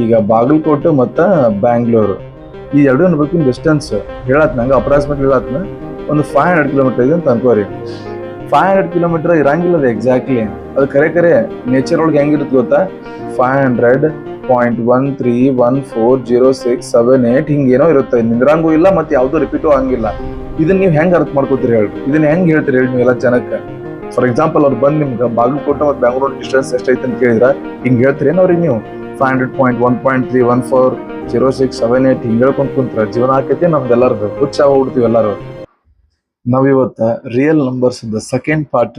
ಈಗ ಬಾಗಲಕೋಟೆ ಮತ್ತು ಬ್ಯಾಂಗ್ಳೂರು ಈ ಎರಡು ನಡುವಿನ ಡಿಸ್ಟೆನ್ಸ್ ಹೇಳತ್ ನಂಗೆ ಅಪ್ರಾಕ್ಸಿಮೇಟ್ ಹೇಳತ್ನ ಒಂದು 500 ಕಿಲೋಮೀಟರ್ ಇದೆ ಅಂತ ಅನ್ಕೋರಿ. 500 ಕಿಲೋಮೀಟರ್ ಇರಂಗಿಲ್ಲ ಅದು ಎಕ್ಸಾಕ್ಟ್ಲಿ. ಅದು ಕರೆ ನೇಚರ್ ಒಳಗೆ ಹೆಂಗಿರುತ್ತೆ ಗೊತ್ತಾ, 500.13140678 ಹಿಂಗೇನೋ ಇರುತ್ತೆ. ನಿಂದ್ರಂಗೂ ಇಲ್ಲ ಮತ್ತೆ ಯಾವ್ದು ರಿಪೀಟು ಹಂಗಿಲ್ಲ. ಇದನ್ನ ನೀವು ಹೆಂಗ್ ಅರ್ಥ ಮಾಡ್ಕೋತೀರಿ ಹೇಳ್ರಿ, ಇದನ್ನ ಹೆಂಗ್ ಹೇಳ್ತೀರಿ ಹೇಳಿ ನೀವೆಲ್ಲ ಜನಕ್ಕೆ? ಫಾರ್ ಎಕ್ಸಾಂಪಲ್ ಅವ್ರು ಬಂದು ನಿಮ್ಗೆ ಬಾಗಲಕೋಟೆ ಮತ್ತು ಬೆಂಗಳೂರು ಡಿಸ್ಟೆನ್ಸ್ ಎಷ್ಟೈತೆ ಅಂತ ಕೇಳಿದ್ರ ಹಿಂಗ್ ಹೇಳ್ತೀರಿ ಏನ್ ಅವ್ರಿಗೆ ನೀವು 500.1.3140678 ಹಿಂಗ್ ಹೇಳ್ಕೊಂಡ್ ಕುಂತ್ರ ಜೀವನ ಆಕೈತಿ ನಮ್ದೆಲ್ಲರದು, ಹುಚ್ಚ ಹೋಗ್ಬಿಡ್ತೀವಿ ಎಲ್ಲಾರು. ನಾವಿವತ್ತ real numbers second part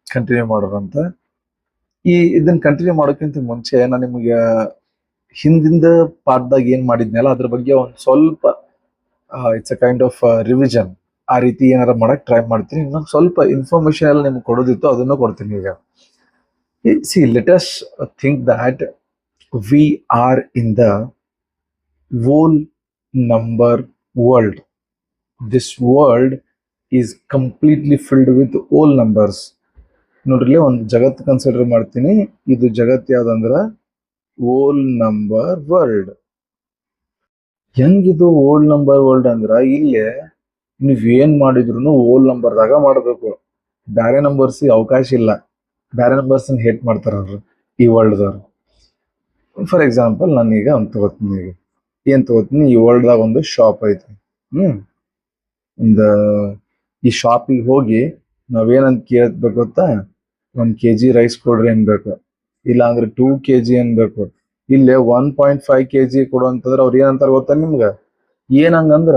continue ಮಾಡೋದಂತ. ಇದನ್ನ ಕಂಟಿನ್ಯೂ ಮಾಡೋಕ್ಕಿಂತ ಮುಂಚೆ ನಾನು ನಿಮ್ಗೆ ಹಿಂದಿಂದ ಪಾರ್ಟ್ದಾಗ ಏನ್ ಮಾಡಿದ್ನಲ್ಲ ಅದ್ರ ಬಗ್ಗೆ ಒಂದ್ ಸ್ವಲ್ಪ it's a kind of revision. ಆ ರೀತಿ ಏನಾರ ಮಾಡಕ್ ಟ್ರೈ ಮಾಡ್ತೀನಿ. ಇನ್ನೊಂದು ಸ್ವಲ್ಪ ಇನ್ಫಾರ್ಮೇಶನ್ ಎಲ್ಲ ನಿಮ್ಗೆ ಕೊಡೋದಿತ್ತು, ಅದನ್ನು ಕೊಡ್ತೀನಿ ಈಗ. C let us think that we are in the whole number world. This world is completely filled with whole numbers. ನೋಡ್ರಿ, ಒಂದು ಜಗತ್ತು ಕನ್ಸಿಡರ್ ಮಾಡ್ತೀನಿ. ಇದು ಜಗತ್ತು ಯಾವ್ದಂದ್ರ whole number world. ಹೆಂಗಿದು whole number world ಅಂದ್ರ ಇಲ್ಲೇ ನೀವ್ ಏನ್ ಮಾಡಿದ್ರು whole ನಂಬರ್ದಾಗ ಮಾಡ್ಬೇಕು. ಬ್ಯಾರೆ ನಂಬರ್ಸ್ ಅವಕಾಶ ಇಲ್ಲ. ಬ್ಯಾರೆ ನಂಬರ್ಸ್ ಹೇಟ್ ಮಾಡ್ತಾರ ಅವ್ರು ಈ ವರ್ಲ್ಡ್ದವ್ರು. ಫಾರ್ ಎಕ್ಸಾಂಪಲ್ ನಾನೀಗ ತಗೋತೀನಿ, ಈಗ ಏನ್ ತಗೋತೀನಿ, ಈ ವರ್ಲ್ಡ್ದಾಗ ಒಂದು ಶಾಪ್ ಐತಿ. ಈ ಶಾಪಿಗೆ ಹೋಗಿ ನಾವೇನಂತ ಕೇಳ್ಬೇಕು ಗೊತ್ತಾ, 1 kg ರೈಸ್ ಕೊಡ್ರಿ ಅನ್ಬೇಕು, ಇಲ್ಲ ಅಂದ್ರೆ 2 kg ಅನ್ಬೇಕು. ಇಲ್ಲೇ 1.5 kg ಕೊಡು ಅಂತಂದ್ರೆ ಅವ್ರು ಏನಂತಾರ ಗೊತ್ತಾ ನಿಮ್ಗ? ಏನಂಗಂದ್ರ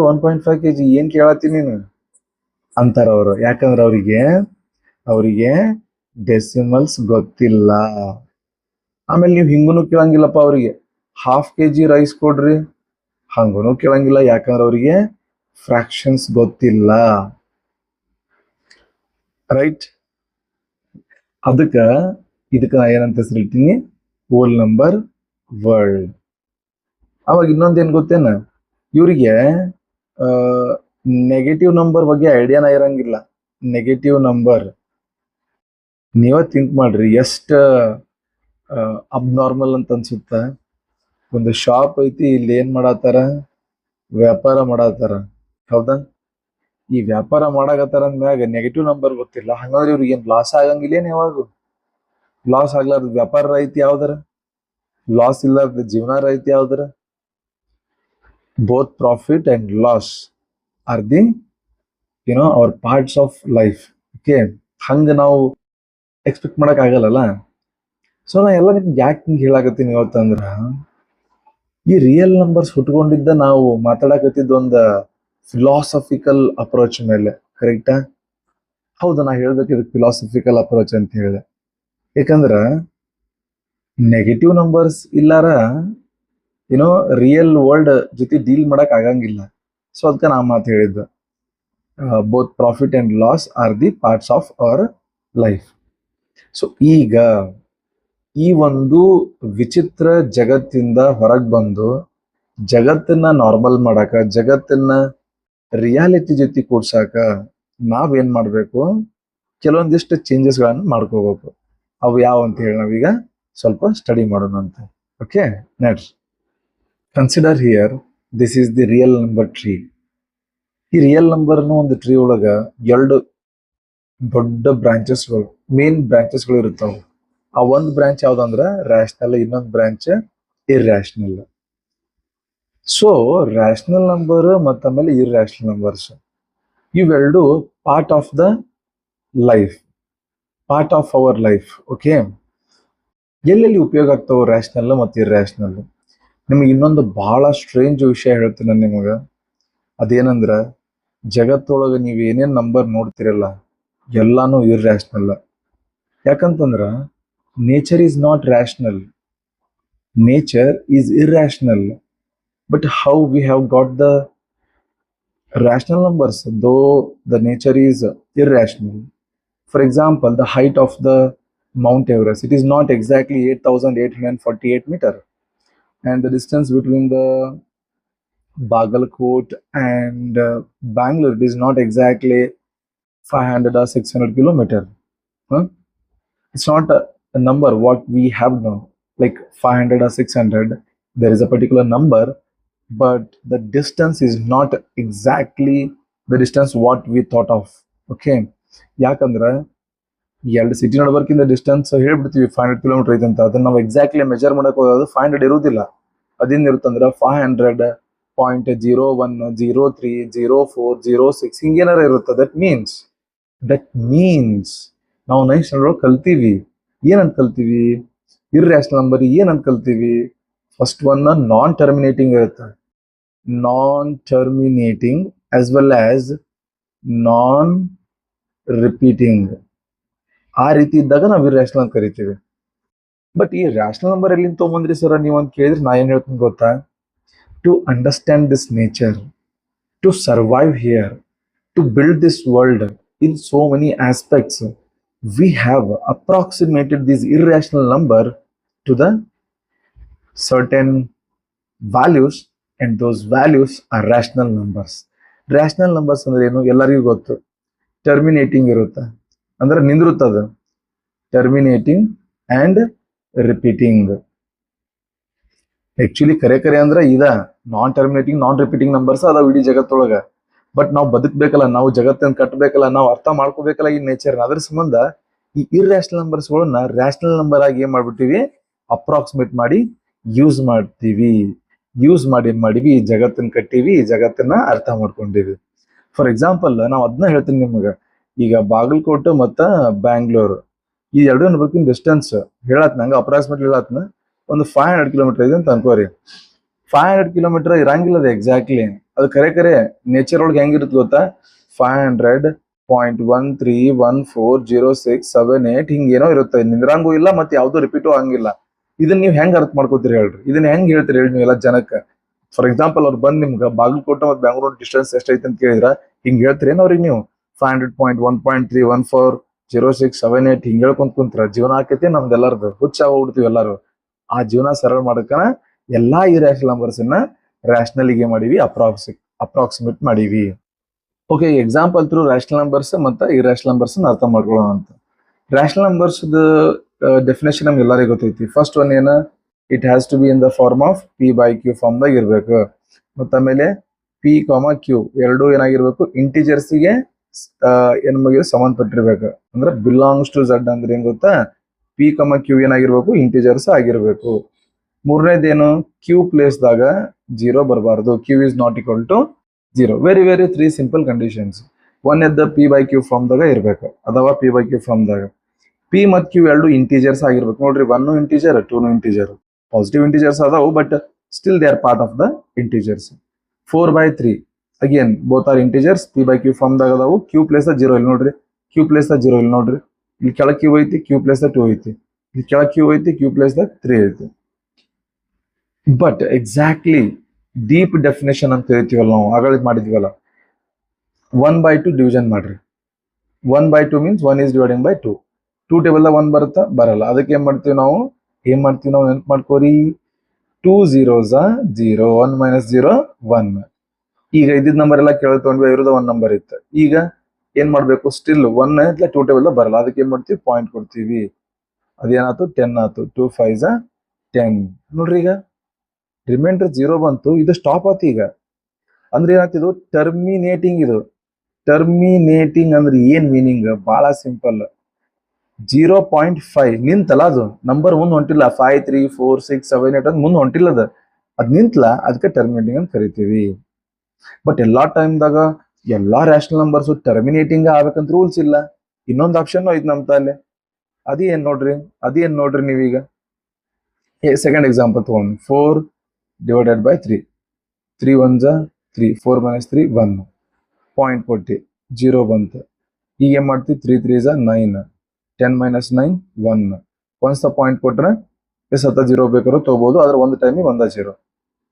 1.5 kg ಏನ್ ಕೇಳತ್ತಿ ನೀನು ಅಂತಾರ ಅವ್ರು. ಯಾಕಂದ್ರ ಅವ್ರಿಗೆ ಡೆಸಿಮಲ್ಸ್ ಗೊತ್ತಿಲ್ಲ. ಆಮೇಲೆ ನೀವು ಹಿಂಗೂನು ಕೇಳಂಗಿಲ್ಲಪ್ಪ ಅವ್ರಿಗೆ, 1/2 kg ರೈಸ್ ಕೊಡ್ರಿ ಹಂಗೂನು ಕೇಳಂಗಿಲ್ಲ. ಯಾಕಂದ್ರೆ ಅವ್ರಿಗೆ ಫ್ರಾಕ್ಷನ್ಸ್ ಗೊತ್ತಿಲ್ಲ, ರೈಟ್? ಇದಕ್ಕ ನಾ ಏನಂತ ಹೆಸರಿಡ್ತೀನಿ, ಹೋಲ್ ನಂಬರ್ ವರ್ಲ್ಡ್. ಅವಾಗ ಇನ್ನೊಂದೇನ್ ಗೊತ್ತೇನ, ಇವ್ರಿಗೆ ನೆಗೆಟಿವ್ ನಂಬರ್ ಬಗ್ಗೆ ಐಡಿಯಾನ ಇರಂಗಿಲ್ಲ. ನೆಗೆಟಿವ್ ನಂಬರ್ ನೀವ ಥಿಂಕ್ ಮಾಡ್ರಿ, ಎಷ್ಟ ಅಬ್ನಾರ್ಮಲ್ ಅಂತ ಅನ್ಸುತ್ತ. ಒಂದು ಶಾಪ್ ಐತಿ, ಇಲ್ಲಿ ಏನ್ ಮಾಡತ್ತಾರ, ವ್ಯಾಪಾರ ಮಾಡತ್ತಾರ, ಹೌದಾ? ಈ ವ್ಯಾಪಾರ ಮಾಡಾಕತ್ತಾರ ಅಂದ್ಮ್ಯಾಗ ನೆಗೆಟಿವ್ ನಂಬರ್ ಗೊತ್ತಿಲ್ಲ. ಹಂಗಂದ್ರೆ ಇವ್ರಿಗೆ ಏನ್ ಲಾಸ್ ಆಗಂಗಿಲ್ಲ ಏನ್? ಯಾವಾಗ ಲಾಸ್ ಆಗ್ಲಾರ್ದ ವ್ಯಾಪಾರ ಐತಿ ಯಾವ್ದಾರ? ಲಾಸ್ ಇಲ್ಲಾರ್ದ ಜೀವನ ಐತಿ ಯಾವ್ದಾರ? Both profit and loss are the our parts of life. Okay, ಹಂಗ ನಾವು ಎಕ್ಸ್ಪೆಕ್ಟ್ ಮಾಡಕ್ ಆಗಲ್ಲ. ಸೊ ನಾ ಎಲ್ಲ ನಿಮ್ಗೆ ಯಾಕೆ ಹಿಂಗೆ ಹೇಳಾಕತ್ತೀನಿ ಇವತ್ತಂದ್ರ, ಈ ರಿಯಲ್ ನಂಬರ್ಸ್ ಹುಟ್ಕೊಂಡಿದ್ದ ನಾವು ಮಾತಾಡಕತ್ತಿದ್ದ ಒಂದು ಫಿಲಾಸಫಿಕಲ್ ಅಪ್ರೋಚ್ ಮೇಲೆ, ಕರೆಕ್ಟಾ? ಹೌದು, ನಾ ಹೇಳ್ಬೇಕಿದ್ ಫಿಲಾಸಫಿಕಲ್ ಅಪ್ರೋಚ್ ಅಂತ ಹೇಳಿ. ಯಾಕಂದ್ರ ನೆಗೆಟಿವ್ ನಂಬರ್ಸ್ ಇಲ್ಲಾರ ರಿಯಲ್ ವರ್ಲ್ಡ್ ಜೊತೆ ಡೀಲ್ ಮಾಡಕ್ ಆಗಂಗಿಲ್ಲ. ಸೊ ಅದಕ್ಕೆ ನಾ ಮಾತು ಹೇಳಿದ್ದು, both profit and loss are the parts of our life. So ಈಗ ಈ ಒಂದು ವಿಚಿತ್ರ ಜಗತ್ತಿಂದ ಹೊರಗೆ ಬಂದು ಜಗತ್ತನ್ನ ನಾರ್ಮಲ್ ಮಾಡಾಕ, ಜಗತ್ತನ್ನ ರಿಯಾಲಿಟಿ ಜೊತೆ ಕೂಡ್ಸಾಕ ನಾವೇನ್ ಮಾಡ್ಬೇಕು, ಕೆಲವೊಂದಿಷ್ಟು ಚೇಂಜಸ್ ಗಳನ್ನ ಮಾಡ್ಕೋಬೇಕು. ಅವು ಯಾವ ಅಂತ ಹೇಳಿ ನಾವೀಗ ಸ್ವಲ್ಪ ಸ್ಟಡಿ ಮಾಡೋಣ ಅಂತ. Okay, next consider here, this is the real number tree. ಈ ರಿಯಲ್ ನಂಬರ್ನ ಒಂದು ಟ್ರೀ ಒಳಗ 2 ದೊಡ್ಡ ಬ್ರಾಂಚಸ್ಗಳು, ಮೇನ್ ಬ್ರಾಂಚಸ್ಗಳು ಇರ್ತಾವ. ಆ ಒಂದು ಬ್ರಾಂಚ್ ಯಾವ್ದಂದ್ರ ರ್ಯಾಷನಲ್, ಇನ್ನೊಂದು branch irrational. So rational number ಮತ್ತು ಆಮೇಲೆ ಇರ್ಯಾಷನಲ್ ನಂಬರ್ಸ್ ಇವೆರಡು part of the life, part of our life. Okay, ಎಲ್ಲೆಲ್ಲಿ ಉಪಯೋಗ ಆಗ್ತಾವ ರ್ಯಾಷನಲ್ ಮತ್ತು ಇರ್ಯಾಷನಲ್? ನಿಮಗೆ ಇನ್ನೊಂದು ಬಹಳ ಸ್ಟ್ರೇಂಜ್ ವಿಷಯ ಹೇಳ್ತೀನಿ ನಾನು ನಿಮಗೆ. ಅದೇನಂದ್ರ, ಜಗತ್ತೊಳಗೆ ನೀವು ಏನೇನ್ ನಂಬರ್ ನೋಡ್ತಿರಲ್ಲ ಎಲ್ಲಾನು ಇರ್ಯಾಷನಲ್. ಯಾಕಂತಂದ್ರ nature is not rational, nature is irrational. But how we have got the rational numbers, though the nature is irrational? For example, the height of the Mount Everest, it is not exactly 8,848 meter, and the distance between the Bagalkot and Bangalore, it is not exactly 500 or 600 kilometer. It's not number what we have now, like 500 or 600, there is a particular number, but the distance is not exactly the distance what we thought of. Okay, ಯಾಕಂದ್ರೆ ಎರಡು city ನಡ್ಬರ್ಕಿಂತ distance ಹೇಳ್ಬಿಡ್ತೀವಿ 500 kilometre ಐತೆ ಅಂತ, ಅದನ್ನ ನಾವು exactly measure ಮಾಡಕ್ ಹೋಗೋದು 500 ಇರುವುದಿಲ್ಲ. ಅದೇನ್ ಇರುತ್ತಂದ್ರೆ 500.01030406 ಹಿಂಗೇನಾರ ಇರುತ್ತೆ. ದಟ್ ಮೀನ್ಸ್ ನಾವು ನೈನ್ತ್ ಸ್ಟ್ಯಾಂಡರ್ಡ್ ಕಲ್ತೀವಿ, ಏನಂತ ಕಲ್ತೀವಿ, ಇರ್ರ್ಯಾಷನಲ್ ನಂಬರ್ ಏನಂತ ಕಲ್ತೀವಿ. ಫಸ್ಟ್ ಒನ್ ನಾನ್ ಟರ್ಮಿನೇಟಿಂಗ್ ಇರುತ್ತೆ, ನಾನ್ terminating as well as non repeating. ಆ ರೀತಿ ಇದ್ದಾಗ ನಾವು ಇರ್ರ್ಯಾಷನಲ್ ಅಂತ ಕರಿತೀವಿ. ಬಟ್ ಈ ರ್ಯಾಷನಲ್ ನಂಬರ್ ಎಲ್ಲಿಂದ ತೊಗೊಂಬಂದ್ರಿ ಸರ್ ನೀವು ಅಂತ ಕೇಳಿದ್ರೆ ನಾ ಏನ್ ಹೇಳ್ತೀನಿ ಗೊತ್ತಾ, to understand this nature, to survive here, to build this world in so many aspects, we have approximated this irrational number to the certain values, and those values are rational numbers. Rational numbers ಅಂದ್ರೆ ಏನು ಎಲ್ಲರಿಗೂ ಗೊತ್ತು, terminating ಇರುತ್ತೆ ಅಂದ್ರೆ ನಿಂದಿರುತ್ತದೆ, terminating and repeating. Actually ಕರೆ ಅಂದ್ರೆ ಇದ ನಾನ್ terminating ನಾನ್ repeating numbers ಅದಾವ ಇಡೀ ಜಗತ್ತೊಳಗ. ಬಟ್ ನಾವು ಬದುಕಬೇಕಲ್ಲ, ನಾವು ಜಗತ್ತನ್ನು ಕಟ್ಟಬೇಕಲ್ಲ, ನಾವು ಅರ್ಥ ಮಾಡ್ಕೋಬೇಕಲ್ಲ ಈ ನೇಚರ್. ಅದ್ರ ಸಂಬಂಧ ಈ ಇರ್ರ್ಯಾಷನಲ್ ನಂಬರ್ಸ್ಗಳನ್ನ ರ್ಯಾಷನಲ್ ನಂಬರ್ ಆಗಿ ಏನ್ ಮಾಡ್ಬಿಟ್ಟಿವಿ, ಅಪ್ರಾಕ್ಸಿಮೇಟ್ ಮಾಡಿ ಯೂಸ್ ಮಾಡ್ತೀವಿ. ಯೂಸ್ ಮಾಡಿ ಏನ್ ಮಾಡಿವಿ, ಈ ಜಗತ್ತನ್ನ ಕಟ್ಟಿವಿ, ಈ ಜಗತ್ತನ್ನ ಅರ್ಥ ಮಾಡ್ಕೊಂಡಿವಿ. ಫಾರ್ ಎಕ್ಸಾಂಪಲ್ ನಾವು ಅದನ್ನ ಹೇಳ್ತೀನಿ ನಿಮ್ಗೆ. ಈಗ ಬಾಗಲಕೋಟೆ ಮತ್ತ ಬ್ಯಾಂಗ್ಳೂರು ಈ ಎರಡು ನಡ್ಬೇಕಿನ ಡಿಸ್ಟೆನ್ಸ್ ಹೇಳತ್ನ, ಹಂಗ ಅಪ್ರಾಕ್ಸಿಮೇಟ್ ಹೇಳತ್ನ ಒಂದು 500 ಕಿಲೋಮೀಟರ್ ಇದೆ ಅಂತ ಅನ್ಕೋರಿ. 500 ಕಿಲೋಮೀಟರ್ ಇರಂಗಿಲ್ಲ ಅದು ಎಕ್ಸಾಕ್ಟ್ಲಿ. ಅದು ಕರೆ ನೇಚರ್ ಒಳಗೆ ಹೆಂಗಿರುತ್ತೆ ಗೊತ್ತಾ, 500.13140678 ಹಿಂಗೇನೋ ಇರುತ್ತೆ, ನಿಂದ್ರಂಗೂ ಇಲ್ಲ ಮತ್ತೆ ಯಾವ್ದು ರಿಪೀಟು ಹಂಗಿಲ್ಲ. ಇದನ್ನ ನೀವು ಹೆಂಗ್ ಅರ್ಥ ಮಾಡ್ಕೋತೀರಿ ಹೇಳ್ರಿ, ಇದನ್ನ ಹೆಂಗ್ ಹೇಳ್ತೀರಿ ಹೇಳಿ ನೀವೆಲ್ಲ ಜನಕ್ಕೆ. ಫಾರ್ ಎಕ್ಸಾಂಪಲ್ ಅವ್ರು ಬಂದ್ ನಿಮ್ಗೆ ಬಾಗಲಕೋಟೆ ಮತ್ತು ಬೆಂಗಳೂರು ಡಿಸ್ಟೆನ್ಸ್ ಎಷ್ಟೈತೆ ಅಂತ ಕೇಳಿದ್ರ ಹಿಂಗ್ ಹೇಳ್ತೀರಿ ಏನ್ ಅವ್ರಿಗೆ ನೀವು 500.1.3140678 ಹಿಂಗ್ ಹೇಳ್ಕೊಂತ ಕುಂತ್ರ ಜೀವನ ಆಕೈತಿ ನಮ್ದೆಲ್ಲಾರ್ದು, ಹುಚ್ಚ ಹೋಗ್ಬಿಡ್ತೀವಿ ಎಲ್ಲಾರು. ಆ ಜೀವನ ಸರಳ ಮಾಡಕನ ಎಲ್ಲಾ ಈ ರ್ಯಾಷನಲ್ ನಂಬರ್ಸ್ ಅನ್ನ ರ್ಯಾಷನಲ್ ಗೆ ಮಾಡಿವಿ, ಅಪ್ರಾಕ್ಸಿಮೇಟ್ ಮಾಡಿವಿ. Okay, example through rational numbers ಮತ್ತೆ ಇರ್ರ್ಯಾಷನಲ್ ನಂಬರ್ಸ್ ಅರ್ಥ ಮಾಡ್ಕೊಳ್ಳೋಣ ಅಂತ. ರ್ಯಾಷನಲ್ ನಂಬರ್ಸ್ ಡೆಫಿನೇಷನ್ ನಮ್ಗೆ ಎಲ್ಲರಿಗೂ ಗೊತ್ತೈತಿ. ಫಸ್ಟ್ ಒನ್ ಏನ, it has to be in the form of P/Q form ದಾಗ ಇರ್ಬೇಕು. ಮತ್ತ ಆಮೇಲೆ P, Q ಎರಡು ಏನಾಗಿರ್ಬೇಕು, ಇಂಟಿಜರ್ಸ್ಗೆ ನಮಗೆ ಸಂಬಂಧಪಟ್ಟಿರ್ಬೇಕು. ಅಂದ್ರೆ ಬಿಲಾಂಗ್ಸ್ ಟು ಝಡ್ ಅಂದ್ರೆ ಏನ್ ಗೊತ್ತಾ, P, Q ಏನಾಗಿರ್ಬೇಕು, ಇಂಟಿಜರ್ಸ್ ಆಗಿರ್ಬೇಕು. ಮೂರನೇದೇನು, ಕ್ಯೂ ಪ್ಲೇಸ್ ದಾಗ 0 ಬರಬಾರ್ದು, Q is not equal to 0. Very 3 simple conditions. One ಎದ್ದ P/Q ಫಾರ್ಮ್ ದಾಗ ಇರ್ಬೇಕು ಅಥವಾ P/Q ಫಾರ್ಮ್ ದಾಗ. P ಮತ್ತು Q ಎರಡು ಇಂಟಿಜರ್ಸ್ ಆಗಿರ್ಬೇಕು. ನೋಡ್ರಿ, 1 ಇಂಟಿಜರ್ 2 ಇಂಟಿಜರ್, ಪಾಸಿಟಿವ್ ಇಂಟಿಜರ್ಸ್ ಅದಾವು but still they are part of the integers. 4/3 again both are integers, P/Q form ದಾಗ ಅದಾವು. Q ಪ್ಲೇಸ್ 0 ಇಲ್ಲಿ ನೋಡ್ರಿ, Q ಪ್ಲೇಸ್ 0 ಇಲ್ಲಿ ನೋಡ್ರಿ, ಇಲ್ಲಿ ಕೆಳಗೆ Q ಐತಿ, Q ಪ್ಲೇಸ್ 2 ಐತಿ, ಇಲ್ಲಿ ಕೆಳಗೆ Q ಐತಿ, Q ಪ್ಲೇಸ್ 3 ಐತಿ. ಬಟ್ ಎಕ್ಸಾಕ್ಟ್ಲಿ ಡೀಪ್ ಡೆಫಿನೇಷನ್ ಅಂತ ಹೇಳ್ತೀವಲ್ಲ ನಾವು ಆಗಳಿಗೆ ಮಾಡಿದ್ವಲ್ಲ, 1/2 ಡಿವಿಷನ್ ಮಾಡ್ರಿ. 1/2 means 1 is dividing by 2. 2 table 1 ಬರುತ್ತಾ, ಬರಲ್ಲ. ಅದಕ್ಕೆ ಏನ್ ಮಾಡ್ತೀವಿ ನಾವು ನೆನ್ಪು ಮಾಡ್ಕೋರಿ, 2 zeros 0, 1 - 0 1. ಈಗ ಇದ್ದಿದ್ ನಂಬರ್ ಎಲ್ಲ ಕೇಳ್ಕೊಂಡ್ವಿ, ಇರೋದ 1 ನಂಬರ್ ಇತ್ತು. ಈಗ ಏನ್ ಮಾಡ್ಬೇಕು, ಸ್ಟಿಲ್ 1 ಇಲ್ಲ 2 ಟೇಬಲ್ ಬರಲ್ಲ. ಅದಕ್ಕೆ ಏನ್ ಮಾಡ್ತೀವಿ, ಪಾಯಿಂಟ್ ಕೊಡ್ತೀವಿ. ಅದೇನಾಯ್ತು, 10 ಆಯ್ತು. 2 5 10. ನೋಡ್ರಿ, ಈಗ ರಿಮೈಂಡರ್ 0 ಬಂತು, ಇದು ಸ್ಟಾಪ್ ಆಯ್ತು. ಈಗ ಅಂದ್ರೆ ಏನಾಗ್ತಿದು, ಟರ್ಮಿನೇಟಿಂಗ್. ಇದು ಟರ್ಮಿನೇಟಿಂಗ್ ಅಂದ್ರೆ ಏನ್ ಮೀನಿಂಗ್, ಬಹಳ ಸಿಂಪಲ್. 0.5 ನಿಂತಲ್ಲ, ಅದು ನಂಬರ್ ಮುಂದೆ ಹೊಂಟಿಲ್ಲ. 5 3 4 6 7 8 ಅಂತ ಮುಂದೆ ಹೊಂಟಿಲ್ಲ, ಅದ್ ನಿಂತಲ್ಲ, ಅದಕ್ಕೆ ಟರ್ಮಿನೇಟಿಂಗ್ ಅಂತ ಕರಿತೀವಿ. ಬಟ್ ಎಲ್ಲಾ ಟೈಮ್ದಾಗ ಎಲ್ಲಾ ರ್ಯಾಷನಲ್ ನಂಬರ್ಸ್ ಟರ್ಮಿನೇಟಿಂಗ್ ಆಗ್ಬೇಕಂತ ರೂಲ್ಸ್ ಇಲ್ಲ. ಇನ್ನೊಂದು ಆಪ್ಷನ್ ಐತ್ ನಮ್ ತಲೆ, ಅದೇನ್ ನೋಡ್ರಿ ನೀವೀಗ. ಸೆಕೆಂಡ್ ಎಕ್ಸಾಂಪಲ್ ತಗೊಂಡು, 4/3, 3 1s 3, 4 - 3 1, ಪಾಯಿಂಟ್ ಕೊಟ್ಟಿ 0 ಬಂತು. ಈಗ ಏನ್ ಮಾಡ್ತೀವಿ, 3 3s 9, 10 - 9 1. ಒನ್ಸ್ ಪಾಯಿಂಟ್ ಕೊಟ್ರೆ ಎಷ್ಟು 0 ಬೇಕಾದ್ರೂ ತಗೋಬಹುದು, ಆದ್ರೆ ಒಂದು ಟೈಮಿಗೆ 1 0.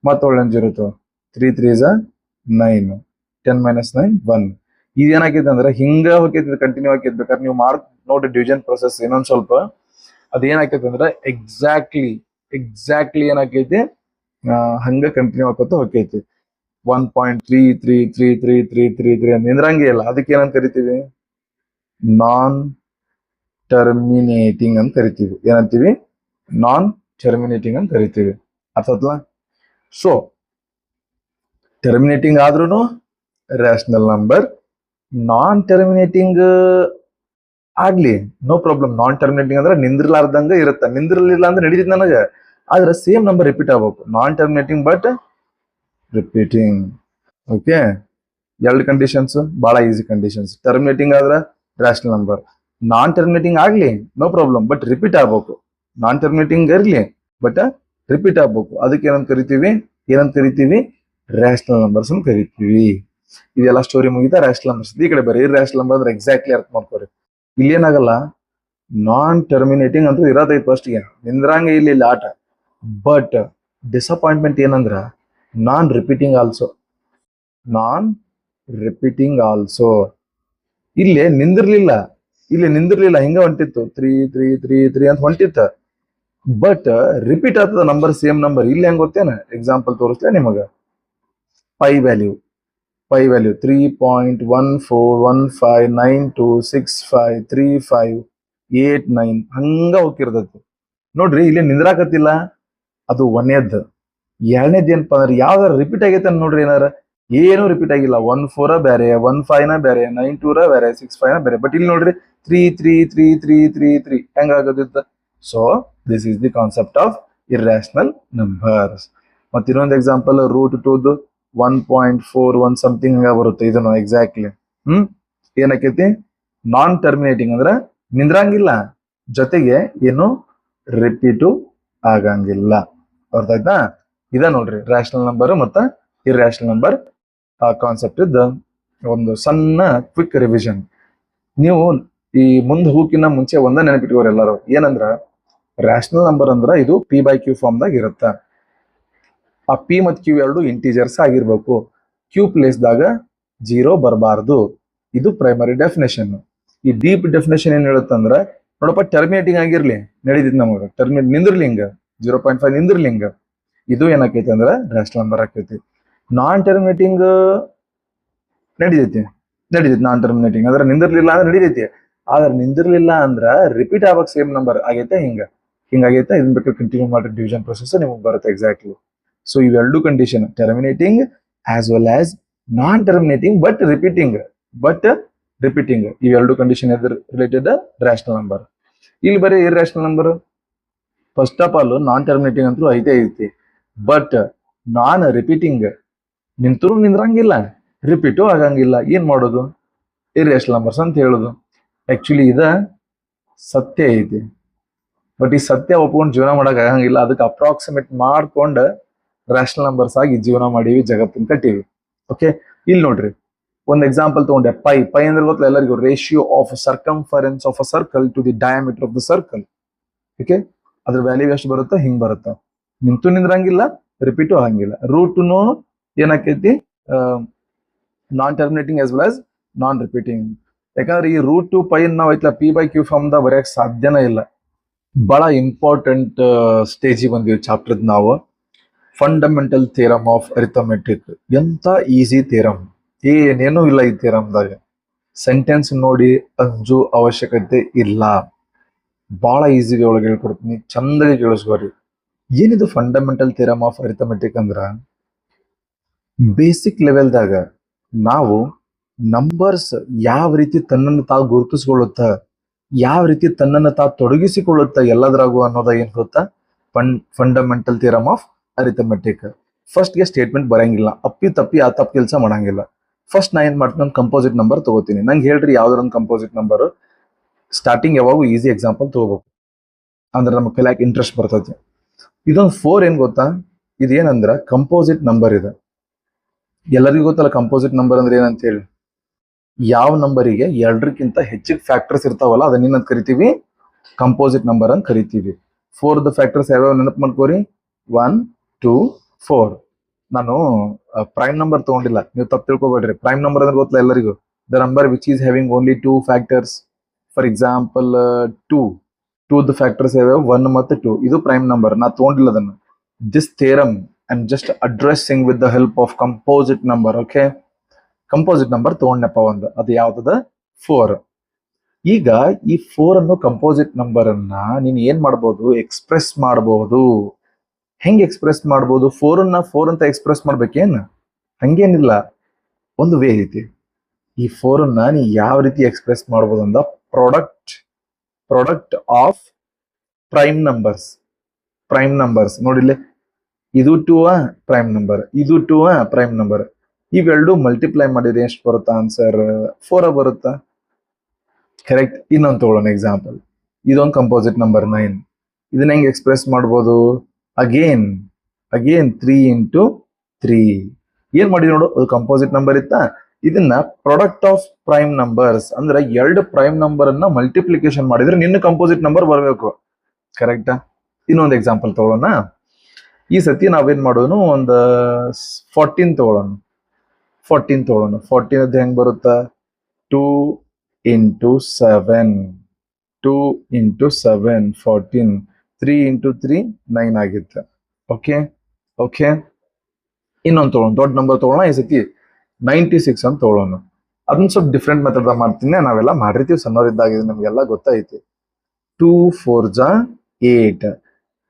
ಮತ್ತೆ ಒಳ್ಳೆ 0 ತಗೋ, 3 3s 9, 10 - 9 1. ಇದೇನಾಕೈತೆ ಅಂದ್ರೆ ಹಿಂಗ ಹೋಗೈತಿ, ಕಂಟಿನ್ಯೂ ಆಕೈತಿ. ಬೇಕಾದ್ರೆ ನೀವು ನೋಡ್ರಿ ಡಿವಿಷನ್ ಪ್ರೊಸೆಸ್ ಇನ್ನೊಂದ್ ಸ್ವಲ್ಪ. ಅದೇನಾಕೈತಿ ಅಂದ್ರೆ ಎಕ್ಸಾಕ್ಟ್ಲಿ ಏನಾಕೈತಿ, ಹಂಗ ಕಂಟಿನ್ಯೂ ಆಕೋತ ಹೋಗೈತಿ. 1.333333 ಅಂತ ನಿಂದ್ರಂಗೆ ಇಲ್ಲ. ಅದಕ್ಕೆ ಏನಂತ ಕರಿತೀವಿ, ನಾನ್ ಟರ್ಮಿನೇಟಿಂಗ್ ಅಂತ ಕರಿತೀವಿ. ಏನಂತೀವಿ? ನಾನ್ ಟರ್ಮಿನೇಟಿಂಗ್ ಅಂತ ಕರಿತೀವಿ. ಅರ್ಥ ಆಯ್ತಲ್ಲ? ಸೊ ಟರ್ಮಿನೇಟಿಂಗ್ ಆದ್ರೂ ರ್ಯಾಷನಲ್ ನಂಬರ್, ನಾನ್ ಟರ್ಮಿನೇಟಿಂಗ್ ಆಗ್ಲಿ ನೋ ಪ್ರಾಬ್ಲಮ್. ನಾನ್ ಟರ್ಮಿನೇಟಿಂಗ್ ಅಂದ್ರೆ ನಿಂದ್ರಲಾರ್ದಂಗ ಇರುತ್ತೆ. ನಿಂದ್ರಲಿಲ್ಲ ಅಂದ್ರೆ ನಡೀತಿದ್ ನನಗೆ, ಆದ್ರೆ ಸೇಮ್ ನಂಬರ್ ರಿಪೀಟ್ ಆಗ್ಬೇಕು. ನಾನ್ ಟರ್ಮಿನೇಟಿಂಗ್ ಬಟ್ ರಿಪೀಟಿಂಗ್. ಓಕೆ, ಎರಡು ಕಂಡೀಷನ್ಸ್ ಬಹಳ ಈಸಿ ಕಂಡೀಷನ್ಸ್. ಟರ್ಮಿನೇಟಿಂಗ್ ಆದ್ರೆ ರ್ಯಾಷನಲ್ ನಂಬರ್, ನಾನ್ ಟರ್ಮಿನೇಟಿಂಗ್ ಆಗ್ಲಿ ನೋ ಪ್ರಾಬ್ಲಮ್ ಬಟ್ ರಿಪೀಟ್ ಆಗ್ಬೇಕು. ನಾನ್ ಟರ್ಮಿನೇಟಿಂಗ್ ಇರ್ಲಿ ಬಟ್ ರಿಪೀಟ್ ಆಗ್ಬೇಕು. ಅದಕ್ಕೆ ಏನಂತ ಕರಿತೀವಿ? ರ್ಯಾಷನಲ್ ನಂಬರ್ಸ್ ಅಂತ ಕರಿತೀವಿ. ಇದೆಲ್ಲ ಸ್ಟೋರಿ ಮುಗಿತಾ ರ್ಯಾಷನಲ್ ನಂಬರ್ಸ್. ಈ ಕಡೆ ಬರೀ ರ್ಯಾಷನಲ್ ನಂಬರ್ ಅಂದ್ರೆ ಎಕ್ಸಾಕ್ಟ್ಲಿ ಅರ್ಥ ಮಾಡ್ಕೋರಿ. ಇಲ್ಲಿ ಏನಾಗಲ್ಲ, ನಾನ್ ಟರ್ಮಿನೇಟಿಂಗ್ ಅಂತೂ ಇರತೈತಿ ಫಸ್ಟ್ಗೆ, ನಿಂದ್ರಂಗೆ ಇಲ್ಲಿ ಆಟ. ಬಟ್ ಡಿಸಪಾಯಿಂಟ್ಮೆಂಟ್ ಏನಂದ್ರ ನಾನ್ ರಿಪೀಟಿಂಗ್ ಆಲ್ಸೋ. ಇಲ್ಲಿ ನಿಂದಿರ್ಲಿಲ್ಲ ಹಿಂಗ ಹೊಂಟಿತ್ತು 3 ಅಂತ ಹೊಂಟಿತ್ತ. ಬಟ್ ರಿಪೀಟ್ ಆಗ್ತದ ನಂಬರ್, ಸೇಮ್ ನಂಬರ್. ಇಲ್ಲಿ ಹೆಂಗ್ ಗೊತ್ತೇನ? ಎಕ್ಸಾಂಪಲ್ ತೋರಿಸ್ಲೇ ನಿಮಗ. ಪೈ ವ್ಯಾಲ್ಯೂ 3.141592653589 ಹಂಗ ಹೋಗಿರ್ತೈತಿ ನೋಡ್ರಿ. ಇಲ್ಲಿ ನಿಂದ್ರಾಕತ್ತಿಲ್ಲ, ಅದು ಒಂದೇದ್. ಎರಡನೇದ್ ಏನಪ್ಪ ಅಂದ್ರೆ ಯಾವ್ದಾರ ರಿಪೀಟ್ ಆಗೈತೆ ನೋಡ್ರಿ. ಏನಾರ ಏನು ರಿಪೀಟ್ ಆಗಿಲ್ಲ. 14 ಬೇರೆ, 15 ಬೇರೆ, 92 ಬೇರೆ, 65 ಬೇರೆ. ಬಟ್ ಇಲ್ಲಿ ನೋಡ್ರಿ 3 ಹೆಂಗಾಗೋದಿತ್ತ? So this is the concept of irrational numbers. ಮತ್ತೆ ಇನ್ನೊಂದು ಎಕ್ಸಾಂಪಲ್, √2 1.41 ಸಮಥಿಂಗ್ ಹಂಗ ಬರುತ್ತೆ. ಇದನ್ನು ಎಕ್ಸಾಕ್ಟ್ಲಿ ಏನಕ್ಕೈತಿ? ನಾನ್ ಟರ್ಮಿನೇಟಿಂಗ್ ಅಂದ್ರೆ ನಿಂದ್ರಂಗಿಲ್ಲ, ಜೊತೆಗೆ ಏನು ರಿಪೀಟು ಆಗಂಗಿಲ್ಲ. ಅರ್ಥ ಆಯ್ತಾ? ಇದ ನೋಡ್ರಿ ರ್ಯಾಷನಲ್ ನಂಬರ್ ಮತ್ತ ಇರ್ರಾಷನಲ್ ನಂಬರ್ ಕಾನ್ಸೆಪ್ಟ್ ಇದ್ದ ಒಂದು ಸಣ್ಣ ಕ್ವಿಕ್ ರಿವಿಷನ್. ನೀವು ಈ ಮುಂದೆ ಹೋಗಿನ ಮುಂಚೆ ಒಂದ ನೆನಪಿಟ್ಕೋರಿ ಎಲ್ಲರೂ. ಏನಂದ್ರ ರ್ಯಾಷನಲ್ ನಂಬರ್ ಅಂದ್ರ ಇದು P/Q ಫಾರ್ಮ್ ದಾಗ ಇರುತ್ತ. ಆ P ಮತ್ತು Q ಎರಡು ಇಂಟೀಜರ್ಸ್ ಆಗಿರ್ಬೇಕು. Q ಪ್ಲೇಸ್ ದಾಗ 0 ಬರಬಾರ್ದು. ಇದು ಪ್ರೈಮರಿ ಡೆಫಿನೇಷನ್. ಈ ಡೀಪ್ ಡೆಫಿನೇಷನ್ ಏನ್ ಹೇಳುತ್ತಂದ್ರ, ನೋಡಪ್ಪ ಟರ್ಮಿನೇಟಿಂಗ್ ಆಗಿರ್ಲಿ ನಡೀತಿದ್ ನಮಗ, ಟರ್ಮಿನೇಟ್ ನಿಂದ್ರಲಿಂಗ 0.5 ನಿಂದ್ರಲಿಂಗ, ಇದು ಏನಾಕೈತಿ ಅಂದ್ರ ರ್ಯಾಷನಲ್ ನಂಬರ್ ಆಕೈತಿ. ನಾನ್ ಟರ್ಮಿನೇಟಿಂಗ್ ನಡೀತೈತಿ. ನಾನ್ ಟರ್ಮಿನೇಟಿಂಗ್ ಅಂದ್ರೆ ನಿಂದಿರ್ಲಿಲ್ಲ ಅಂದ್ರೆ ನಡೀತೈತಿ. ಆದ್ರೆ ನಿಂದಿರ್ಲಿಲ್ಲ ಅಂದ್ರ ರಿಪೀಟ್ ಆಗ್ಬೇಕು, ಸೇಮ್ ನಂಬರ್ ಆಗೈತೆ. ಹಿಂಗಾಗೈತೆ. ಇದನ್ನ ಬೇಕಾದ್ರೆ ಕಂಟಿನ್ಯೂ ಮಾಡಿ ಡಿವಿಷನ್ ಪ್ರೊಸೆಸ್ ನಿಮಗೆ ಬರುತ್ತೆ ಎಕ್ಸಾಕ್ಟ್ಲಿ. ಸೊ ಇವೆರಡು condition, terminating as well as non terminating but repeating, ಇವೆರಡು ಕಂಡೀಷನ್ ರಿಲೇಟೆಡ್ ರ್ಯಾಷನಲ್ ನಂಬರ್. ಇಲ್ಲಿ ಬರೀ irrational number. First of all non terminating ಅಂತೂ ಐತಿ, ಬಟ್ ನಾನ್ ರಿಪೀಟಿಂಗ್ ನಿಂದ್ರಂಗಿಲ್ಲ, ರಿಪೀಟು ಆಗಂಗಿಲ್ಲ. ಏನ್ ಮಾಡೋದು? ಇರ್ರಾಷನಲ್ ನಂಬರ್ಸ್ ಅಂತ ಹೇಳುದು. ಆಕ್ಚುಲಿ ಇದ ಸತ್ಯ ಐತಿ, ಬಟ್ ಈ ಸತ್ಯ ಒಪ್ಕೊಂಡು ಜೀವನ ಮಾಡಕ್ ಆಗಂಗಿಲ್ಲ. ಅದಕ್ಕೆ ಅಪ್ರಾಕ್ಸಿಮೇಟ್ ಮಾಡ್ಕೊಂಡ್ ರ್ಯಾಷನಲ್ ನಂಬರ್ಸ್ ಆಗಿ ಜೀವನ ಮಾಡೀವಿ, ಜಗತ್ತಿನ ಕಟ್ಟೀವಿ. ಓಕೆ, ಇಲ್ಲಿ ನೋಡ್ರಿ ಒಂದ್ ಎಕ್ಸಾಂಪಲ್ ತಗೊಂಡೆ. ಪೈ ಅಂದ್ರೆ ಗೊತ್ತಲ್ಲ ಎಲ್ಲರಿಗೂ, ratio of circumference of a circle to the diameter of the circle. Okay, ಅದ್ರ ವ್ಯಾಲ್ಯೂ ಎಷ್ಟು ಬರುತ್ತೆ? ಹಿಂಗ್ ಬರುತ್ತೆ. ನಿಂದ್ರಂಗಿಲ್ಲ, ರಿಪೀಟು ಆಗಂಗಿಲ್ಲ. ರೂಟ್ನು ಏನಾಕೈತಿ? Non terminating as well as non repeating. ಯಾಕಂದ್ರೆ ಈ √2 ಪೈ ನಾವು ಐತ್ಲ P/Q ಫಾರ್ಮ್ ದ ಬರೆಯಕ್ ಸಾಧ್ಯನೇ ಇಲ್ಲ. ಬಹಳ ಇಂಪಾರ್ಟೆಂಟ್ ಸ್ಟೇಜಿಗೆ ಬಂದಿವಿ ಚಾಪ್ಟರ್ ನಾವು. Fundamental theorem of arithmetic. ಎಂತ ಈಸಿ ಥಿಯರಮ್, ಏನೇನು ಇಲ್ಲ ಈ ಥಿಯರಮ್ದಾಗ. ಸೆಂಟೆನ್ಸ್ ನೋಡಿ ಅಂಜು ಅವಶ್ಯಕತೆ ಇಲ್ಲ. ಬಹಳ ಈಸಿ ಒಳಗೆ ಹೇಳ್ಕೊಡ್ತೀನಿ, ಚಂದಾಗಿ ಕೇಳಿಸ್ಕೋರಿ. ಏನಿದು ಫಂಡಮೆಂಟಲ್ ಥಿಯರಮ್ ಆಫ್ ಅರಿಥಮೆಟಿಕ್ ಅಂದ್ರ, ಬೇಸಿಕ್ ಲೆವೆಲ್ದಾಗ ನಾವು ನಂಬರ್ಸ್ ಯಾವ ರೀತಿ ತನ್ನನ್ನು ತಾವು ಗುರುತಿಸ್ಕೊಳ್ಳುತ್ತ, ಯಾವ ರೀತಿ ತನ್ನನ್ನು ತಾವು ತೊಡಗಿಸಿಕೊಳ್ಳುತ್ತ ಎಲ್ಲದ್ರಾಗು ಅನ್ನೋದ ಏನ್ ಗೊತ್ತಾ? Fundamental theorem of arithmetic. ಫಸ್ಟ್ಗೆ ಸ್ಟೇಟ್ಮೆಂಟ್ ಬರಂಗಿಲ್ಲ, ಅಪ್ಪಿ ತಪ್ಪಿ ಆ ತಪ್ಪು ಕೆಲಸ ಮಾಡಂಗಿಲ್ಲ. ಫಸ್ಟ್ ನಾ ಏನ್ ಮಾಡ್ತೀನಿ, ಒಂದು ಕಂಪೋಸಿಟ್ ನಂಬರ್ ತಗೋತೀನಿ. ನಂಗೆ ಹೇಳ್ರಿ ಯಾವ್ದಾರ ಒಂದು ಕಂಪೋಸಿಟ್ ನಂಬರ್. ಸ್ಟಾರ್ಟಿಂಗ್ ಯಾವಾಗೂ ಈಸಿ ಎಕ್ಸಾಂಪಲ್ ತಗೋಬೇಕು, ಅಂದ್ರೆ ನಮ್ಗೆ ಕಲಿಯಾಕ ಇಂಟ್ರೆಸ್ಟ್ ಬರ್ತೈತಿ. ಇದೊಂದು 4 ಏನ್ ಗೊತ್ತಾ? ಇದೇನಂದ್ರ ಕಂಪೋಸಿಟ್ ನಂಬರ್ ಇದೆ. ಎಲ್ಲರಿಗೂ ಗೊತ್ತಲ್ಲ ಕಂಪೋಸಿಟ್ ನಂಬರ್ ಅಂದ್ರೆ ಏನಂತ ಹೇಳಿ. ಯಾವ ನಂಬರಿಗೆ ಎರಡಕ್ಕಿಂತ ಹೆಚ್ಚಿಗೆ ಫ್ಯಾಕ್ಟರ್ಸ್ ಇರ್ತಾವಲ್ಲ ಅದನ್ನ ಕರಿತೀವಿ ಕಂಪೋಸಿಟ್ ನಂಬರ್ ಅಂತ ಕರಿತೀವಿ. 4 ಫ್ಯಾಕ್ಟರ್ಸ್ ಯಾವ್ಯಾವ ನೆನಪು ಮಾಡ್ಕೋರಿ. 1, 2, 4. ನಾನು ಪ್ರೈಮ್ ನಂಬರ್ ತಗೊಂಡಿಲ್ಲ, ನೀವು ತಪ್ಪು ತಿಳ್ಕೊಬೇಡ್ರಿ. ಪ್ರೈಮ್ ನಂಬರ್ ಅಂದ್ರೆ ಗೊತ್ತಲ್ಲ ಎಲ್ಲರಿಗೂ, the number which is having only 2 factors. For example 2 factors ಯಾವ್ಯಾವ 1 ಮತ್ತು 2, ಇದು ಪ್ರೈಮ್ ನಂಬರ್. ನಾ ತಗೊಂಡಿಲ್ಲ ಅದನ್ನು. This theorem I'm just addressing with the help of composite number. Okay, composite number ತಗೊಂಡಪ್ಪ ಒಂದು, ಅದು ಯಾವ್ದದ? 4. ಈಗ ಈ 4 ಅನ್ನೋ ಕಂಪೋಸಿಟ್ ನಂಬರ್ ಅನ್ನ ನೀನ್ ಏನ್ ಮಾಡ್ಬೋದು, ಎಕ್ಸ್ಪ್ರೆಸ್ ಮಾಡಬಹುದು. ಹೆಂಗ್ ಎಕ್ಸ್ಪ್ರೆಸ್ ಮಾಡ್ಬೋದು? 4 ಅನ್ನ 4 ಅಂತ ಎಕ್ಸ್ಪ್ರೆಸ್ ಮಾಡ್ಬೇಕೇನ್? ಹಂಗೇನಿಲ್ಲ, ಒಂದು ವೇ ಐತಿ. ಈ 4 ಅನ್ನ ನೀ ಯಾವ ರೀತಿ ಎಕ್ಸ್ಪ್ರೆಸ್ ಮಾಡ್ಬೋದು ಅಂದ, ಪ್ರಾಡಕ್ಟ್ ಆಫ್ ಪ್ರೈಮ್ ನಂಬರ್ಸ್ ನೋಡಿಲ್ಲಿ, ಇದು 2 ಪ್ರೈಮ್ ನಂಬರ್, ಇದು 2 ಪ್ರೈಮ್ ನಂಬರ್. ಇವೆರಡು ಮಲ್ಟಿಪ್ಲೈ ಮಾಡಿದ್ರೆ ಎಷ್ಟು ಬರುತ್ತಾ ಆನ್ಸರ್? 4 ಬರುತ್ತಾ? ಕರೆಕ್ಟ್. ಇನ್ನೊಂದು ತಗೊಳ್ಳೋಣ ಎಕ್ಸಾಂಪಲ್. ಇದೊಂದು ಕಂಪೋಸಿಟ್ ನಂಬರ್ 9. ಇದನ್ನ ಹೆಂಗ್ ಎಕ್ಸ್ಪ್ರೆಸ್ ಮಾಡ್ಬೋದು? Again 3 into 3. ಏನ್ ಮಾಡಿ ನೋಡು, ಅದು ಕಂಪೋಸಿಟ್ ನಂಬರ್ ಇತ್ತಾ. ಇದನ್ನ ಪ್ರಾಡಕ್ಟ್ ಆಫ್ ಪ್ರೈಮ್ ನಂಬರ್ಸ್ ಅಂದ್ರೆ ಎರಡು ಪ್ರೈಮ್ ನಂಬರ್ ಅನ್ನ ಮಲ್ಟಿಪ್ಲಿಕೇಶನ್ ಮಾಡಿದ್ರೆ ನಿನ್ನ ಕಂಪೋಸಿಟ್ ನಂಬರ್ ಬರಬೇಕು. ಕರೆಕ್ಟಾ? ಇನ್ನೊಂದು ಎಕ್ಸಾಂಪಲ್ ತಗೊಳ್ಳೋಣ. ಈ ಸತಿ ನಾವೇನ್ ಮಾಡೋಣ, ಒಂದು 14 ತಗೊಳ್ಳೋಣ. 14 ಅದು ಹೆಂಗ್ ಬರುತ್ತಾ? 2 ಇಂಟು 7, 2 ಇಂಟು 7 14, 3 ಇಂಟು 3 9 ಆಗಿತ್ತು. ಓಕೆ. ಇನ್ನೊಂದು ತಗೊಳ್ಳೋಣ, ದೊಡ್ಡ ನಂಬರ್ ತಗೊಳ್ಳೋಣ. ಈ ಸತಿ 96 ಅಂತ ತಗೊಳ್ಳೋಣ. ಅದನ್ನ ಸ್ವಲ್ಪ ಡಿಫ್ರೆಂಟ್ ಮೆಥಡ್ ಮಾಡ್ತೀನಿ. ನಾವೆಲ್ಲ ಮಾಡಿರ್ತೀವಿ ಸಣ್ಣವರಿದ್ದಾಗ, ನಮ್ಗೆಲ್ಲ ಗೊತ್ತಾಯ್ತಿ. 2 4 8,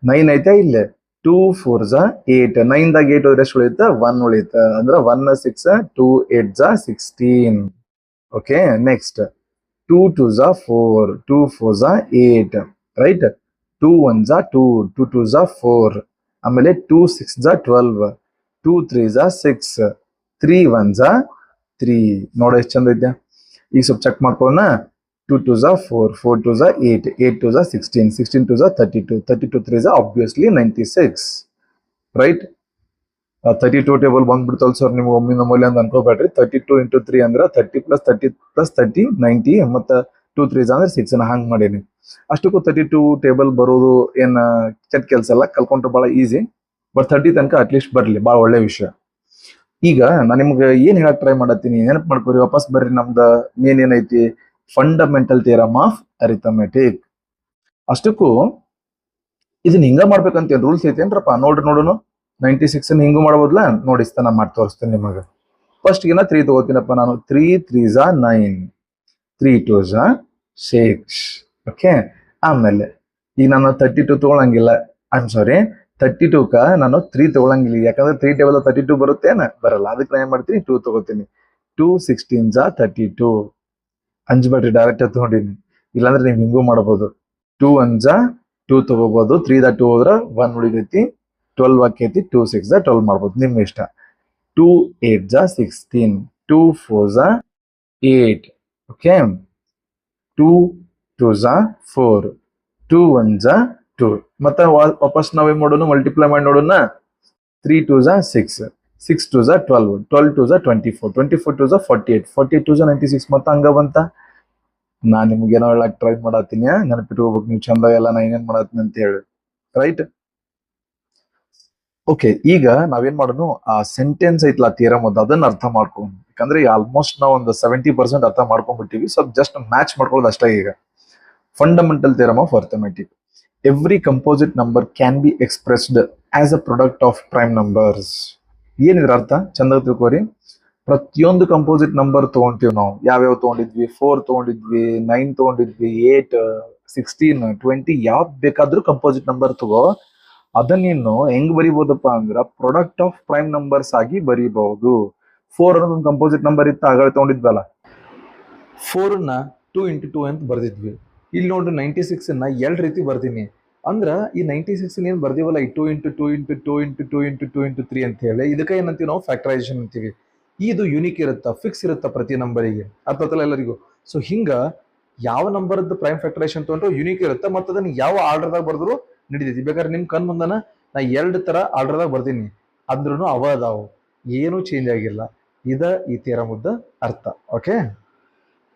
9 ಐತೆ ಇಲ್ಲೇ. 2 4 8, 9 ದಾಗ 8 ಹೋದ್ರೆ ಎಷ್ಟು ಉಳಿಯುತ್ತೆ? 1 ಉಳಿಯುತ್ತೆ. ಅಂದ್ರೆ 1 6, 2 8 16. ಓಕೆ. Next 2 2 4, 2 4 8, right. 2 1 2, 2 2 4. ಆಮೇಲೆ 2 6 12, 2 3 6, 3 1 3. ನೋಡ ಎಷ್ಟು ಚಂದ ಐತೆ. ಈಗ ಸ್ವಲ್ಪ ಚೆಕ್ ಮಾಡ್ಕೊಳ್ಳೋಣ. 2 2 4, 4 2 8, 8 2 16, 16 2 32, 32 3 obviously 96, ರೈಟ್. 32 ಟೇಬಲ್ ಬಂದ್ಬಿಡ್ತಲ್ ಸರ್ ನಿಮ್ಗೆ ಒಮ್ಮಿನ ಮೌಲ್ಯ ಅಂತ ಅನ್ಕೋಬೇಡ್ರಿ. 32 ಇಂಟು 3 ಅಂದ್ರೆ 30 ಪ್ಲಸ್ 30 ಪ್ಲಸ್ 30 90, ಮತ್ತೆ 2 3 ಅಂದ್ರೆ 6 ಹಂಗ್ ಮಾಡೀನಿ. ಅಷ್ಟಕ್ಕೂ 32 ಟೇಬಲ್ ಬರೋದು ಏನ್ ಕೆಟ್ಟ ಕೆಲಸ ಅಲ್ಲ, ಕಲ್ಕೊಂಡ್ರೆ ಬಹಳ ಈಸಿ. ಬಟ್ 30 ತನಕ ಅಟ್ಲೀಸ್ಟ್ ಬರ್ಲಿ, ಬಹಳ ಒಳ್ಳೆ ವಿಷಯ. ಈಗ ನಾನು ನಿಮ್ಗೆ ಏನ್ ಹೇಳಕ್ ಟ್ರೈ ಮಾಡತ್ತೀನಿ, ನೆನಪು ಮಾಡ್ಕೊರಿ. ವಾಪಸ್ ಬರ್ರಿ. ನಮ್ದ ಮೇನ್ ಏನೈತಿ? Fundamental theorem of arithmetic. ಅಷ್ಟಕ್ಕೂ ಇದನ್ನ ಹಿಂಗ ಮಾಡ್ಬೇಕಂತ ರೂಲ್ಸ್ ಐತೇನ್ರಪ್ಪ? ನೋಡೋಣ. 96 ಹಿಂಗೂ ಮಾಡಬಹುದಲ್ಲ? ನೋಡಿಸ್ತಾನ ಮಾಡಿ ತೋರಿಸ್ತೇನೆ ನಿಮಗೆ. ಫಸ್ಟ್ ಗಿನ 3 ತಗೋತೀನಪ್ಪ ನಾನು. 3 3 9, 3 2 6. ಓಕೆ. ಆಮೇಲೆ ಈಗ ನಾನು 32 ತಗೊಳಂಗಿಲ್ಲ. ಸಾರಿ, 32 ನಾನು 3 ತಗೊಳಂಗಿಲ್ಲ. ಯಾಕಂದ್ರೆ 3 ಟೇಬಲ್ 32 ಬರುತ್ತೇನ? ಬರಲ್ಲ. ಅದಕ್ಕೆ ನಾನು ಏನ್ ಮಾಡ್ತೀನಿ? 2 ತಗೋತೀನಿ. 2 16 32. ಅಂಜಬೇಡ್ರಿ, ಡೈರೆಕ್ಟ್ ತಗೊಂಡಿನಿ. ಇಲ್ಲಾಂದ್ರೆ ನೀವು ಹಿಂಗೂ ಮಾಡಬಹುದು. 2 1 2 ತಗೋಬಹುದು. 3 2 ಹೋದ್ರ 1 ಉಳಿದೈತಿ, 12 ಆಕೈತಿ. 2 6 12 ಮಾಡ್ಬೋದು, ನಿಮ್ ಇಷ್ಟ. 2 8 16, 2 4 8. ಓಕೆ. 2 2 4, 2 1 2. ಮತ್ತೆ ವಾಪಸ್ ನಾವೇನ್ ಮಾಡೋಣ? ಮಲ್ಟಿಪ್ಲೈ ಮಾಡಿ ನೋಡೋಣ. 3 2 6, 6 2 12, 12 2 24, 24 2 48, 48 2 96. ಮತ್ತೆ ಹಂಗ ಬಂತ. ನಾನ್ ನಿಮ್ಗೇನೋ ಹೇಳಕ್ ಟ್ರೈ ಮಾಡತ್ತೀನಿ, ನೆನಪಿಟ್ಕೋಬೇಕು ನೀವು ಚಂದ ಎಲ್ಲ ನಾ ಏನೇನ್ ಮಾಡತ್ತೀನಿ ಅಂತ ಹೇಳಿ, ರೈಟ್. ಓಕೆ. ಈಗ ನಾವೇನ್ ಮಾಡೋಣ, ಆ ಸೆಂಟೆನ್ಸ್ ಐತ್ಲಾ ಥಿಯರಮ್ ಅದನ್ನ ಅರ್ಥ ಮಾಡ್ಕೊಂಡು, ಯಾಕಂದ್ರೆ ಆಲ್ಮೋಸ್ಟ್ ನಾವು ಒಂದು 70% ಅರ್ಥ ಮಾಡ್ಕೊಂಡ್ಬಿಟ್ಟಿವಿ. ಸ್ವಲ್ಪ ಜಸ್ಟ್ ಮ್ಯಾಚ್ ಮಾಡ್ಕೊಳ್ಳೋದು ಅಷ್ಟೇ. ಈಗ fundamental theorem of arithmetic. Every composite number can be expressed as a product of prime numbers. ಏನಿದ್ರ ಅರ್ಥ? ಚಂದ ತಿಳ್ಕೋರಿ. ಪ್ರತಿಯೊಂದು ಕಂಪೋಸಿಟ್ ನಂಬರ್ ತಗೊಂತೀವಿ ನಾವು. ಯಾವ್ಯಾವ ತಗೊಂಡಿದ್ವಿ? 4 ತಗೊಂಡಿದ್ವಿ, 9 ತಗೊಂಡಿದ್ವಿ, 8 16 20. ಯಾವ್ದು ಬೇಕಾದ್ರೂ ಕಂಪೋಸಿಟ್ ನಂಬರ್ ತಗೋ. ಅದನ್ನ ನೀನು ಹೆಂಗ್ ಬರಿಬಹುದಪ್ಪ ಅಂದ್ರ ಪ್ರಾಡಕ್ಟ್ ಆಫ್ ಪ್ರೈಮ್ ನಂಬರ್ಸ್ ಆಗಿ ಬರಿಬಹುದು. 4 ಅನ್ನೋದು ಒಂದು ಕಂಪೋಸಿಟ್ ನಂಬರ್ ಇತ್ತು, ಆಗಲೇ ತಗೊಂಡಿದ್ವಲ್ಲ. 4 ನ 2 ಇಂಟು 2 ಅಂತ ಬರ್ದಿದ್ವಿ. ಇಲ್ಲಿ ನೋಡ್ರಿ 96 ನ 2 ರೀತಿ ಬರ್ದೀನಿ. ಅಂದ್ರ ಈ 96 ಏನ್ ಬರ್ದಿವಲ್ಲ, ಈ 2 into 2 into 2 into 2 into 2 into 3 ಅಂತ ಹೇಳಿ, ಇದಕ್ಕೆ ಏನಂತೀವಿ ನಾವು? ಫ್ಯಾಕ್ಟರೈಸೇಷನ್ ಅಂತೀವಿ. ಇದು ಯುನಿಕ್ ಇರುತ್ತಾ, ಫಿಕ್ಸ್ ಇರುತ್ತಾ ಪ್ರತಿ ನಂಬರಿಗೆ? ಅರ್ಥ ಆಯ್ತಲ್ಲ ಎಲ್ಲರಿಗೂ? ಸೊ ಹಿಂಗ ಯಾವ ನಂಬರ್ದು ಪ್ರೈಮ್ ಫ್ಯಾಕ್ಟರೈಸೇಷನ್ ತಗೊಂಡ್ರು ಯುನಿಕ್ ಇರುತ್ತೆ. ಮತ್ತೆ ಅದನ್ನ ಯಾವ ಆರ್ಡರ್ದಾಗ ಬರ್ದ್ರು ನಡೀತೈತಿ. ಬೇಕಾದ್ರೆ ನಿಮ್ ಕಣ್ ಮುಂದನ ನಾ 2 ತರ ಆರ್ಡರ್ದಾಗ ಬರ್ದೀನಿ, ಅಂದ್ರೂ ಅವ ಅದಾವು, ಏನೂ ಚೇಂಜ್ ಆಗಿಲ್ಲ. ಇದ ಈ ಥಿಯರಮ್ ಅರ್ಥ. ಓಕೆ.